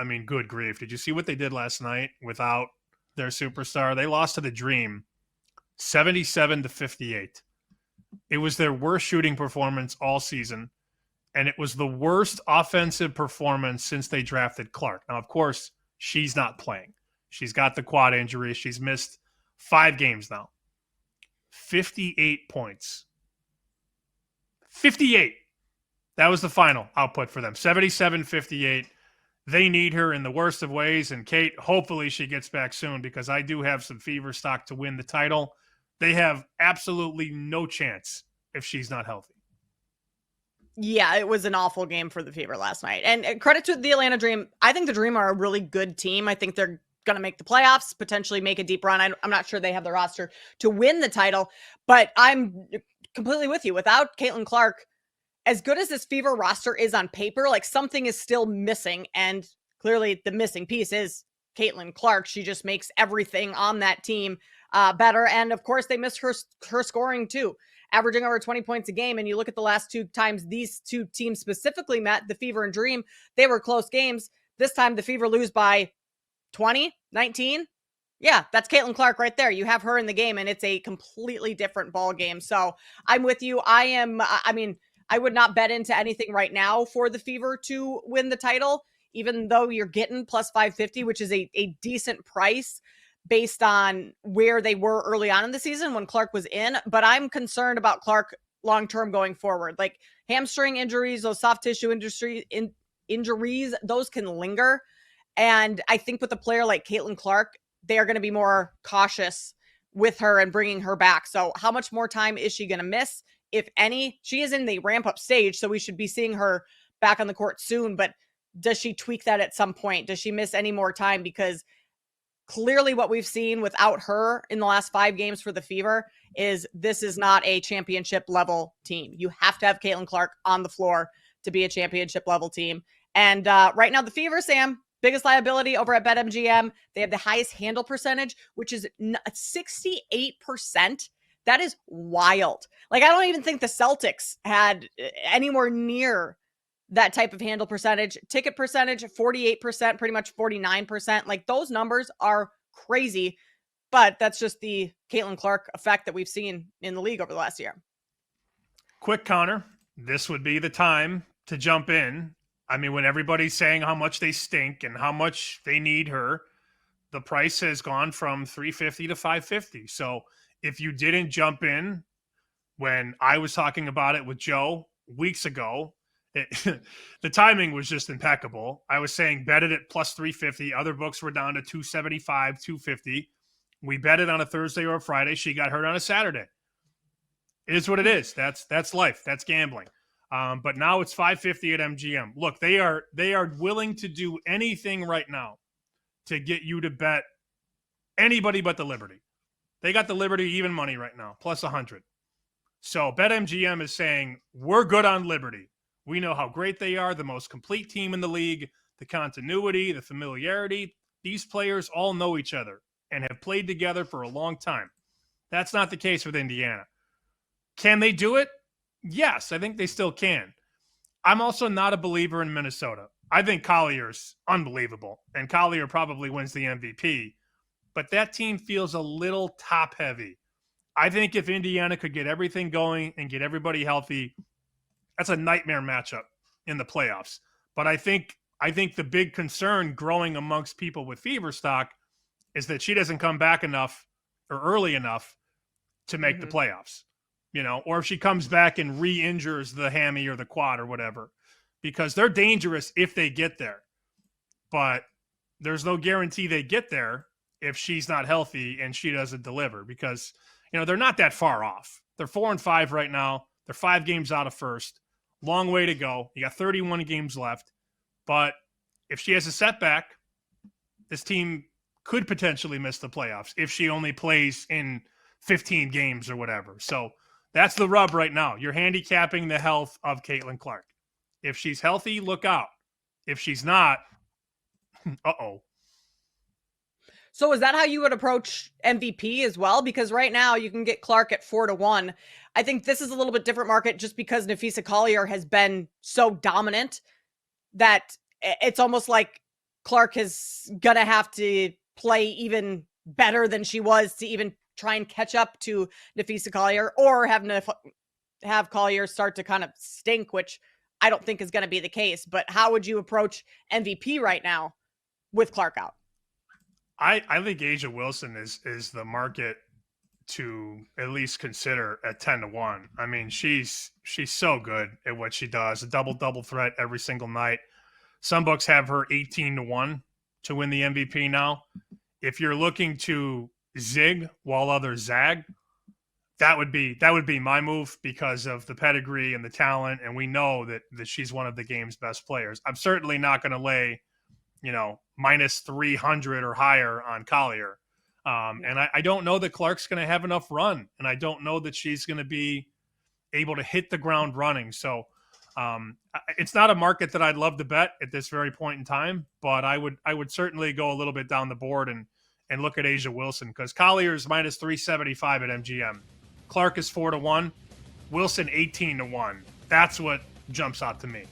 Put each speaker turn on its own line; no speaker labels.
I mean, good grief. Did you see what they did last night without their superstar? They lost to the Dream 77-58. It was their worst shooting performance all season, and it was the worst offensive performance since they drafted Clark. Now, of course, she's not playing. She's got the quad injury. She's missed 5 games now. 58 points. 58. That was the final output for them. 77-58. They need her in the worst of ways. And Kate, hopefully she gets back soon, because I do have some Fever stock to win the title. They have absolutely no chance if she's not healthy.
Yeah, it was an awful game for the Fever last night. And credit to the Atlanta Dream. I think the Dream are a really good team. I think they're going to make the playoffs, potentially make a deep run. I'm not sure they have the roster to win the title, but I'm completely with you. Without Caitlin Clark, as good as this Fever roster is on paper, like something is still missing. And clearly the missing piece is Caitlin Clark. She just makes everything on that team better. And of course they miss her scoring too, averaging over 20 points a game. And you look at the last 2 times these 2 teams specifically met, the Fever and Dream, they were close games. This time the Fever lose by 20, 19. Yeah, that's Caitlin Clark right there. You have her in the game and it's a completely different ball game. So I'm with you. I would not bet into anything right now for the Fever to win the title, even though you're getting plus 550, which is a decent price based on where they were early on in the season when Clark was in. But I'm concerned about Clark long-term going forward. Like hamstring injuries, those soft tissue injuries, those can linger. And I think with a player like Caitlin Clark, they are going to be more cautious with her and bringing her back. So how much more time is she going to miss? If any? She is in the ramp-up stage, so we should be seeing her back on the court soon. But does she tweak that at some point? Does she miss any more time? Because clearly what we've seen without her in the last 5 games for the Fever is this is not a championship level team. You have to have Caitlin Clark on the floor to be a championship level team. And right now the Fever, Sam, biggest liability over at BetMGM. They have the highest handle percentage, which is 68%. That is wild. Like, I don't even think the Celtics had anywhere near that type of handle percentage. Ticket percentage, 48%, pretty much 49%. Like, those numbers are crazy. But that's just the Caitlin Clark effect that we've seen in the league over the last year.
Quick counter. This would be the time to jump in. I mean, when everybody's saying how much they stink and how much they need her, the price has gone from $350 to $550. So if you didn't jump in when I was talking about it with Joe weeks ago, the timing was just impeccable. I was saying bet it at plus 350. Other books were down to 275, 250. We bet it on a Thursday or a Friday. She got hurt on a Saturday. It is what it is. That's life. That's gambling. But now it's 550 at MGM. Look, they are willing to do anything right now to get you to bet anybody but the Liberty. They got the Liberty even money right now, plus 100. So BetMGM is saying, we're good on Liberty. We know how great they are, the most complete team in the league, the continuity, the familiarity. These players all know each other and have played together for a long time. That's not the case with Indiana. Can they do it? Yes, I think they still can. I'm also not a believer in Minnesota. I think Collier's unbelievable, and Collier probably wins the MVP. But that team feels a little top-heavy. I think if Indiana could get everything going and get everybody healthy, that's a nightmare matchup in the playoffs. But I think the big concern growing amongst people with Fever stock is that she doesn't come back enough or early enough to make the playoffs, or if she comes back and re-injures the hammy or the quad or whatever, because they're dangerous if they get there. But there's no guarantee they get there if she's not healthy and she doesn't deliver, because, they're not that far off. They're 4-5 right now. They're 5 games out of first. Long way to go. You got 31 games left. But if she has a setback, this team could potentially miss the playoffs if she only plays in 15 games or whatever. So that's the rub right now. You're handicapping the health of Caitlin Clark. If she's healthy, look out. If she's not, uh-oh.
So is that how you would approach MVP as well? Because right now you can get Clark at 4-1. I think this is a little bit different market just because Napheesa Collier has been so dominant that it's almost like Clark is going to have to play even better than she was to even try and catch up to Nafisa Collier, or have Collier start to kind of stink, which I don't think is going to be the case. But how would you approach MVP right now with Clark out?
I think Asia Wilson is the market to at least consider at 10-1. I mean, she's so good at what she does. A double threat every single night. Some books have her 18-1 to win the MVP now. If you're looking to zig while others zag, that would be my move because of the pedigree and the talent, and we know that she's one of the game's best players. I'm certainly not going to lay, minus 300 or higher on Collier. And I don't know that Clark's going to have enough run, and I don't know that she's going to be able to hit the ground running. So it's not a market that I'd love to bet at this very point in time, but I would certainly go a little bit down the board and look at Asia Wilson, because Collier's minus 375 at MGM. Clark is 4-1, Wilson 18-1. That's what jumps out to me.